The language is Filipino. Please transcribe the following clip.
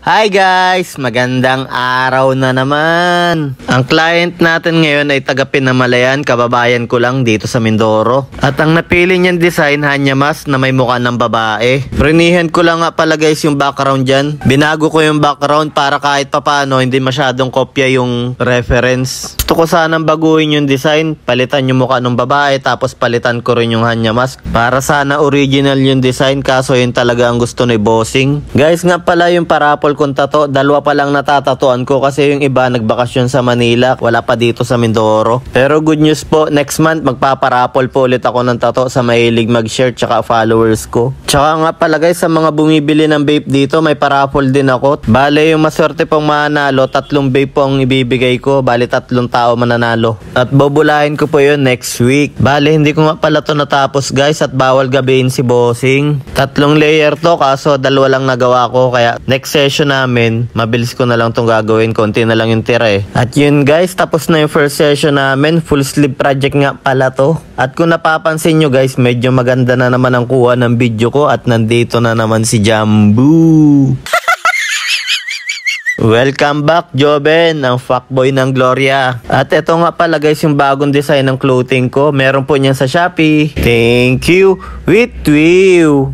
Hi guys! Magandang araw na naman! Ang client natin ngayon ay taga Pinamalayan, kababayan ko lang dito sa Mindoro. At ang napili niyang design, hanyamas na may mukha ng babae. Prinihan ko lang nga pala guys yung background dyan. Binago ko yung background para kahit papano hindi masyadong kopya yung reference. Gusto ko sanang baguhin yung design, palitan yung mukha ng babae tapos palitan ko rin yung hanyamas. Para sana original yung design, kaso yun talaga ang gusto ni bossing. Guys, nga pala yung parapol kong tato, dalawa pa lang natatatuan ko kasi yung iba nagbakasyon sa Manila, wala pa dito sa Mindoro. Pero good news po, next month magpaparapol po ulit ako ng tato sa mahilig mag-share tsaka followers ko. Tsaka nga pala guys, sa mga bumibili ng vape dito, may parapol din ako. Bale yung maswerte pong mananalo, 3 vape po ang ibibigay ko, bale 3 tao mananalo. At bubulahin ko po yun next week. Bale hindi ko nga pala to natapos guys at bawal gabihin si bossing. 3 layer to kaso 2 lang nagawa ko, kaya next session namin mabilis ko na lang tong gagawin, konti na lang yung tira eh. At yun guys, tapos na yung first session namin, full sleeve project nga pala to. At kung napapansin nyo guys, medyo maganda na naman ang kuha ng video ko at nandito na naman si Jambu. Welcome back Joben, ang fuckboy ng Gloria. At ito nga pala guys yung bagong design ng clothing ko, meron po niyan sa Shopee. Thank you, with you.